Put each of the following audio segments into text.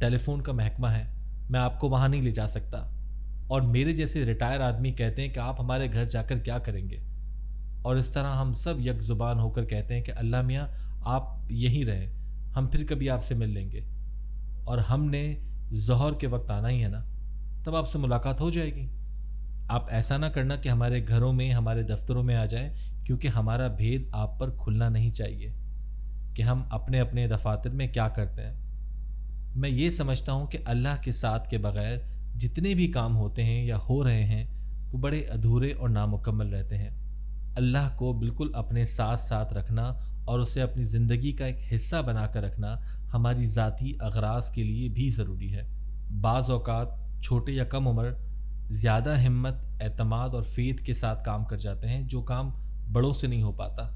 ٹیلی phone کا محکمہ ہے، میں آپ کو وہاں نہیں لے جا سکتا، اور میرے جیسے ریٹائر آدمی کہتے ہیں کہ آپ ہمارے گھر جا کر کیا کریں گے، اور اس طرح ہم سب یک زبان ہو کر کہتے ہیں کہ اللہ میاں آپ یہیں رہیں، ہم پھر کبھی آپ سے مل لیں گے، اور ہم نے ظہر کے وقت آنا ہی ہے نا، تب آپ سے ملاقات ہو جائے گی۔ آپ ایسا نہ کرنا کہ ہمارے گھروں میں، ہمارے دفتروں میں آ جائیں، کیونکہ ہمارا بھید آپ پر کھلنا نہیں چاہیے کہ ہم اپنے اپنے دفاتر میں کیا کرتے ہیں۔ میں یہ سمجھتا ہوں کہ اللہ کے ساتھ کے بغیر جتنے بھی کام ہوتے ہیں یا ہو رہے ہیں وہ بڑے ادھورے اور نامکمل رہتے ہیں۔ اللہ کو بالکل اپنے ساتھ ساتھ رکھنا اور اسے اپنی زندگی کا ایک حصہ بنا کر رکھنا ہماری ذاتی اغراض کے لیے بھی ضروری ہے۔ بعض اوقات چھوٹے یا کم عمر زیادہ ہمت، اعتماد اور فیت کے ساتھ کام کر جاتے ہیں، جو کام بڑوں سے نہیں ہو پاتا۔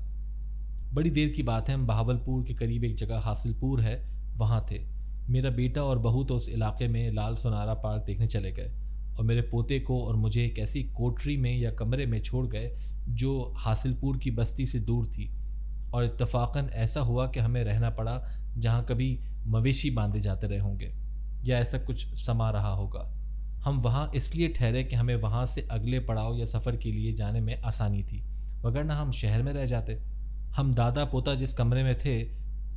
بڑی دیر کی بات ہے، ہم بہاولپور کے قریب ایک جگہ حاصل پور ہے، وہاں تھے۔ میرا بیٹا اور بہو تو اس علاقے میں لال سونارا پارک دیکھنے چلے گئے، اور میرے پوتے کو اور مجھے ایک ایسی کوٹری میں یا کمرے میں چھوڑ گئے جو حاصل پور کی بستی سے دور تھی، اور اتفاقاً ایسا ہوا کہ ہمیں رہنا پڑا جہاں کبھی مویشی باندھے جاتے رہے ہوں گے یا ایسا کچھ سما رہا ہوگا۔ ہم وہاں اس لیے ٹھہرے کہ ہمیں وہاں سے اگلے پڑاؤ یا سفر کے لیے جانے میں آسانی تھی، وگرنہ ہم شہر میں رہ جاتے۔ ہم دادا پوتا جس کمرے میں تھے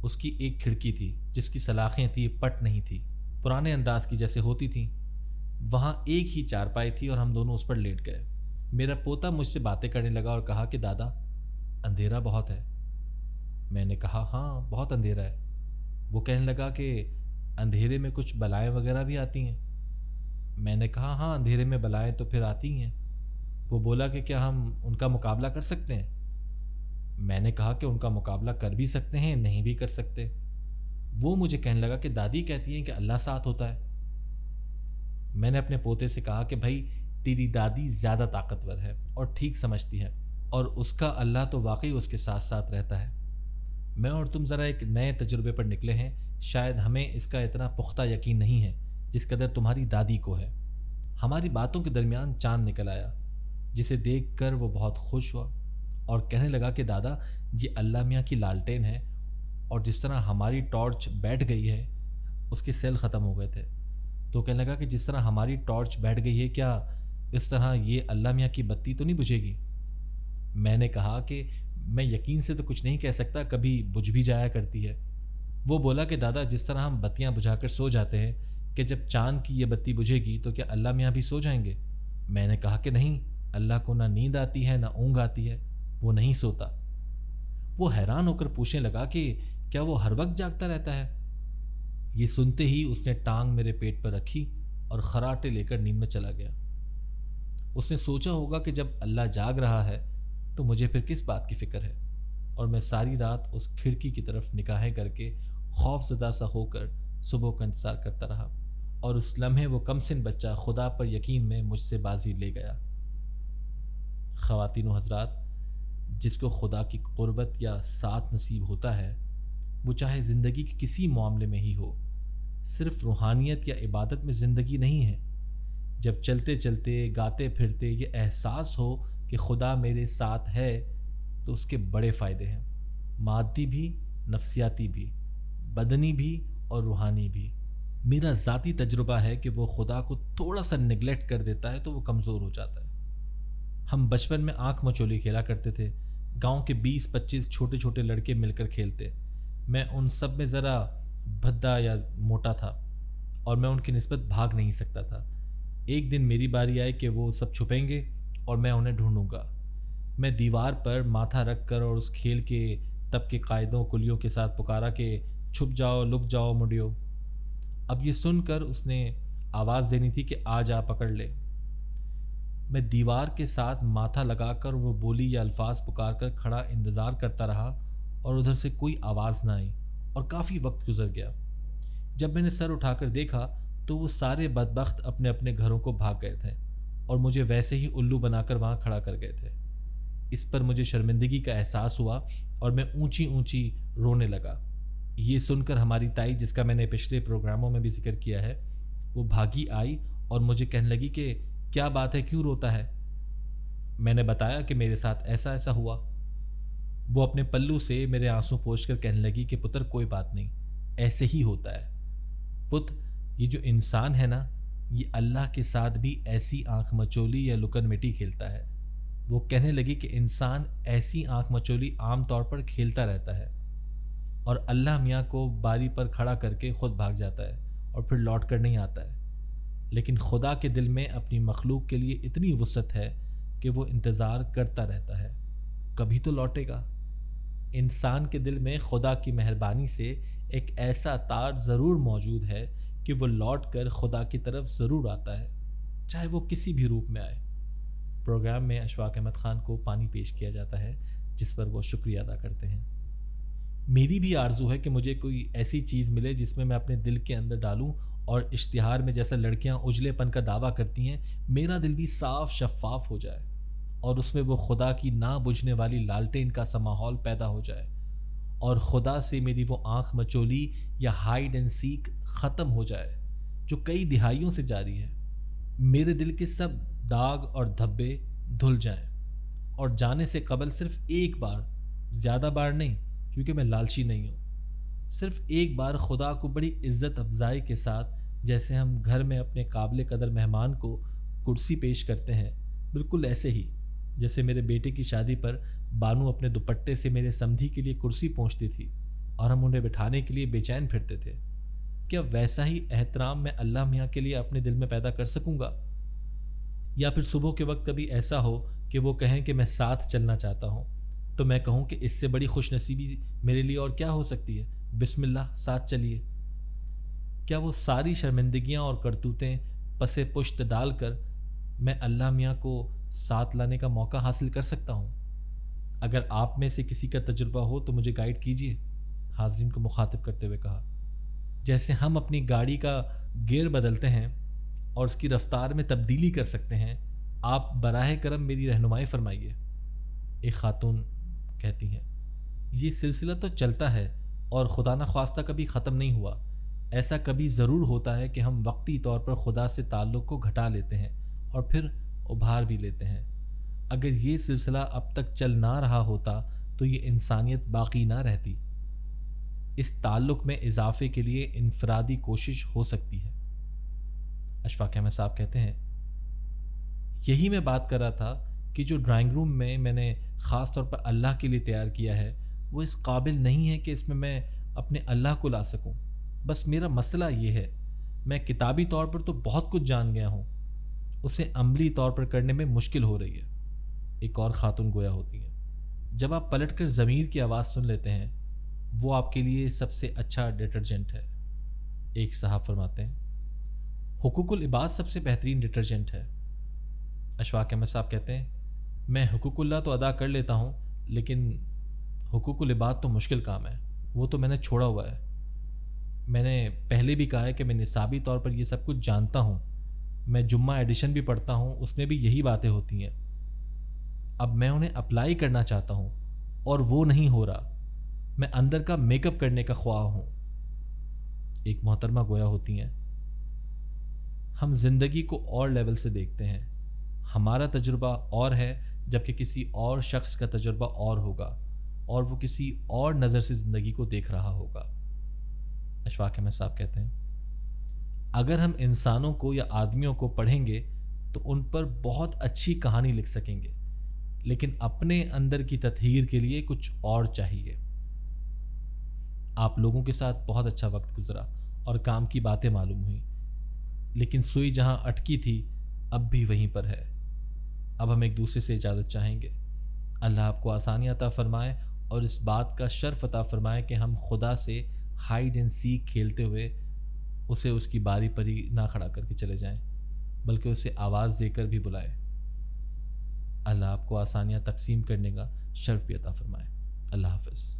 اس کی ایک کھڑکی تھی جس کی سلاخیں تھی، پٹ نہیں تھی، پرانے انداز کی جیسے ہوتی تھیں۔ وہاں ایک ہی چارپائی تھی اور ہم دونوں اس پر لیٹ گئے۔ میرا پوتا مجھ سے باتیں کرنے لگا اور کہا کہ دادا اندھیرا بہت ہے۔ میں نے کہا ہاں بہت اندھیرا ہے۔ وہ کہنے لگا کہ اندھیرے میں کچھ بلائیں وغیرہ بھی آتی ہیں۔ میں نے کہا ہاں اندھیرے میں بلائیں تو پھر آتی ہیں۔ وہ بولا کہ کیا ہم ان کا مقابلہ کر سکتے ہیں؟ میں نے کہا کہ ان کا مقابلہ کر بھی سکتے ہیں، نہیں بھی کر سکتے۔ وہ مجھے کہنے لگا کہ دادی کہتی ہیں کہ اللہ ساتھ ہوتا ہے۔ میں نے اپنے پوتے سے کہا کہ بھائی تیری دادی زیادہ طاقتور ہے اور ٹھیک سمجھتی ہے، اور اس کا اللہ تو واقعی اس کے ساتھ ساتھ رہتا ہے۔ میں اور تم ذرا ایک نئے تجربے پر نکلے ہیں، شاید ہمیں اس کا اتنا پختہ یقین نہیں ہے جس قدر تمہاری دادی کو ہے۔ ہماری باتوں کے درمیان چاند نکل آیا، جسے دیکھ کر وہ بہت خوش ہوا اور کہنے لگا کہ دادا یہ اللہ میاں کی لالٹین ہے، اور جس طرح ہماری ٹارچ بیٹھ گئی ہے اس کے سیل ختم ہو گئے تھے۔ تو کہنے لگا کہ جس طرح ہماری ٹارچ بیٹھ گئی ہے، کیا اس طرح یہ اللہ میاں کی بتی تو نہیں بجھے گی؟ میں نے کہا کہ میں یقین سے تو کچھ نہیں کہہ سکتا، کبھی بجھ بھی جایا کرتی ہے۔ وہ بولا کہ دادا جس طرح ہم بتیاں بجھا کر سو جاتے ہیں، کہ جب چاند کی یہ بتی بجھے گی تو کیا اللہ میاں بھی سو جائیں گے؟ میں نے کہا کہ نہیں، اللہ کو نہ نیند آتی ہے نہ اونگ آتی ہے، وہ نہیں سوتا۔ وہ حیران ہو کر پوچھنے لگا کہ کیا وہ ہر وقت جاگتا رہتا ہے؟ یہ سنتے ہی اس نے ٹانگ میرے پیٹ پر رکھی اور خراٹے لے کر نیند میں چلا گیا۔ اس نے سوچا ہوگا کہ جب اللہ جاگ رہا ہے تو مجھے پھر کس بات کی فکر ہے، اور میں ساری رات اس کھڑکی کی طرف نگاہیں کر کے خوف زدہ سا ہو کر صبح کا انتظار کرتا رہا، اور اس لمحے وہ کمسن بچہ خدا پر یقین میں مجھ سے بازی لے گیا۔ خواتین و حضرات، جس کو خدا کی قربت یا ساتھ نصیب ہوتا ہے، وہ چاہے زندگی کے کسی معاملے میں ہی ہو، صرف روحانیت یا عبادت میں زندگی نہیں ہے۔ جب چلتے چلتے، گاتے پھرتے یہ احساس ہو کہ خدا میرے ساتھ ہے تو اس کے بڑے فائدے ہیں، مادی بھی، نفسیاتی بھی، بدنی بھی اور روحانی بھی۔ میرا ذاتی تجربہ ہے کہ وہ خدا کو تھوڑا سا نگلیکٹ کر دیتا ہے تو وہ کمزور ہو جاتا ہے۔ ہم بچپن میں آنکھ مچولی کھیلا کرتے تھے، گاؤں کے 20-25 چھوٹے چھوٹے لڑکے مل کر کھیلتے۔ میں ان سب میں ذرا بھدا یا موٹا تھا اور میں ان کی نسبت بھاگ نہیں سکتا تھا۔ ایک دن میری باری آئی کہ وہ سب چھپیں گے اور میں انہیں ڈھونڈوں گا۔ میں دیوار پر ماتھا رکھ کر اور اس کھیل کے تب کے قائدوں کلیوں کے ساتھ پکارا کہ چھپ جاؤ، لک جاؤ مڈیو۔ اب یہ سن کر اس نے آواز دینی تھی کہ آ جا پکڑ لے۔ میں دیوار کے ساتھ ماتھا لگا کر وہ بولی یا الفاظ پکار کر کھڑا انتظار کرتا رہا اور ادھر سے کوئی آواز نہ آئی، اور کافی وقت گزر گیا۔ جب میں نے سر اٹھا کر دیکھا تو وہ سارے بدبخت اپنے اپنے گھروں کو بھاگ گئے تھے اور مجھے ویسے ہی الو بنا کر وہاں کھڑا کر گئے تھے۔ اس پر مجھے شرمندگی کا احساس ہوا اور میں اونچی اونچی رونے لگا۔ یہ سن کر ہماری تائی، جس کا میں نے پچھلے پروگراموں میں بھی ذکر کیا ہے، وہ بھاگی آئی اور مجھے کہنے لگی کہ کیا بات ہے، کیوں روتا ہے؟ میں نے بتایا کہ میرے ساتھ ایسا ایسا ہوا۔ وہ اپنے پلو سے میرے آنسو پوچھ کر کہنے لگی کہ پتر کوئی بات نہیں، ایسے ہی ہوتا ہے۔ پت یہ جو انسان ہے نا، یہ اللہ کے ساتھ بھی ایسی آنکھ مچولی یا لکن مٹی کھیلتا ہے۔ وہ کہنے لگی کہ انسان ایسی آنکھ مچولی عام طور پر کھیلتا رہتا ہے اور اللہ میاں کو باری پر کھڑا کر کے خود بھاگ جاتا ہے اور پھر لوٹ کر نہیں آتا ہے، لیکن خدا کے دل میں اپنی مخلوق کے لیے اتنی وسعت ہے کہ وہ انتظار کرتا رہتا ہے، کبھی تو لوٹے گا۔ انسان کے دل میں خدا کی مہربانی سے ایک ایسا تار ضرور موجود ہے کہ وہ لوٹ کر خدا کی طرف ضرور آتا ہے، چاہے وہ کسی بھی روپ میں آئے۔ پروگرام میں اشفاق احمد خان کو پانی پیش کیا جاتا ہے جس پر وہ شکریہ ادا کرتے ہیں۔ میری بھی آرزو ہے کہ مجھے کوئی ایسی چیز ملے جس میں اپنے دل کے اندر ڈالوں اور اشتہار میں جیسا لڑکیاں اجلے پن کا دعویٰ کرتی ہیں، میرا دل بھی صاف شفاف ہو جائے اور اس میں وہ خدا کی نہ بجھنے والی لالٹین کا سا ماحول پیدا ہو جائے اور خدا سے میری وہ آنکھ مچولی یا ہائیڈ اینڈ سیک ختم ہو جائے جو کئی دہائیوں سے جاری ہے۔ میرے دل کے سب داغ اور دھبے دھل جائیں اور جانے سے قبل صرف ایک بار، زیادہ بار نہیں کیونکہ میں لالچی نہیں ہوں، صرف ایک بار خدا کو بڑی عزت افزائی کے ساتھ، جیسے ہم گھر میں اپنے قابل قدر مہمان کو کرسی پیش کرتے ہیں، بالکل ایسے ہی جیسے میرے بیٹے کی شادی پر بانو اپنے دوپٹے سے میرے سمدھی کے لیے کرسی پہنچتی تھی اور ہم انہیں بٹھانے کے لیے بے چین پھرتے تھے، کیا ویسا ہی احترام میں اللہ میاں کے لیے اپنے دل میں پیدا کر سکوں گا؟ یا پھر صبح کے وقت کبھی ایسا ہو کہ وہ کہیں کہ میں ساتھ چلنا چاہتا ہوں، تو میں کہوں کہ اس سے بڑی خوش نصیبی میرے لیے اور کیا ہو سکتی ہے، بسم اللہ ساتھ چلیے۔ کیا وہ ساری شرمندگیاں اور کرتوتیں پسے پشت ڈال کر میں اللہ میاں کو ساتھ لانے کا موقع حاصل کر سکتا ہوں؟ اگر آپ میں سے کسی کا تجربہ ہو تو مجھے گائیڈ کیجیے، حاضرین کو مخاطب کرتے ہوئے کہا۔ جیسے ہم اپنی گاڑی کا گیئر بدلتے ہیں اور اس کی رفتار میں تبدیلی کر سکتے ہیں، آپ براہ کرم میری رہنمائی فرمائیے۔ ایک خاتون کہتی ہیں، یہ سلسلہ تو چلتا ہے اور خدا نخواستہ کبھی ختم نہیں ہوا۔ ایسا کبھی ضرور ہوتا ہے کہ ہم وقتی طور پر خدا سے تعلق کو گھٹا لیتے ہیں اور پھر ابھار بھی لیتے ہیں۔ اگر یہ سلسلہ اب تک چل نہ رہا ہوتا تو یہ انسانیت باقی نہ رہتی۔ اس تعلق میں اضافے کے لیے انفرادی کوشش ہو سکتی ہے۔ اشفاق احمد صاحب کہتے ہیں، یہی میں بات کر رہا تھا کہ جو ڈرائنگ روم میں نے خاص طور پر اللہ کے لیے تیار کیا ہے، وہ اس قابل نہیں ہے کہ اس میں اپنے اللہ کو لا سکوں۔ بس میرا مسئلہ یہ ہے، میں کتابی طور پر تو بہت کچھ جان گیا ہوں، اسے عملی طور پر کرنے میں مشکل ہو رہی ہے۔ ایک اور خاتون گویا ہوتی ہیں، جب آپ پلٹ کر ضمیر کی آواز سن لیتے ہیں، وہ آپ کے لیے سب سے اچھا ڈٹرجنٹ ہے۔ ایک صاحب فرماتے ہیں، حقوق العباد سب سے بہترین ڈٹرجنٹ ہے۔ اشفاق احمد صاحب کہتے ہیں، میں حقوق اللہ تو ادا کر لیتا ہوں، لیکن حقوق العباد تو مشکل کام ہے، وہ تو میں نے چھوڑا ہوا ہے۔ میں نے پہلے بھی کہا ہے کہ میں نصابی طور پر یہ سب کچھ جانتا ہوں، میں جمعہ ایڈیشن بھی پڑھتا ہوں، اس میں بھی یہی باتیں ہوتی ہیں۔ اب میں انہیں اپلائی کرنا چاہتا ہوں اور وہ نہیں ہو رہا، میں اندر کا میک اپ کرنے کا خواہاں ہوں۔ ایک محترمہ گویا ہوتی ہیں، ہم زندگی کو اور لیول سے دیکھتے ہیں، ہمارا تجربہ اور ہے جبکہ کسی اور شخص کا تجربہ اور ہوگا اور وہ کسی اور نظر سے زندگی کو دیکھ رہا ہوگا۔ اشفاق احمد صاحب کہتے ہیں، اگر ہم انسانوں کو یا آدمیوں کو پڑھیں گے تو ان پر بہت اچھی کہانی لکھ سکیں گے، لیکن اپنے اندر کی تطہیر کے لیے کچھ اور چاہیے۔ آپ لوگوں کے ساتھ بہت اچھا وقت گزرا اور کام کی باتیں معلوم ہوئیں، لیکن سوئی جہاں اٹکی تھی اب بھی وہیں پر ہے۔ اب ہم ایک دوسرے سے اجازت چاہیں گے۔ اللہ آپ کو آسانی عطا فرمائے اور اس بات کا شرف عطا فرمائے کہ ہم خدا سے ہائیڈ اینڈ سیک کھیلتے ہوئے اسے اس کی باری پر ہی نہ کھڑا کر کے چلے جائیں، بلکہ اسے آواز دے کر بھی بلائے۔ اللہ آپ کو آسانیاں تقسیم کرنے کا شرف بھی عطا فرمائے۔ اللہ حافظ۔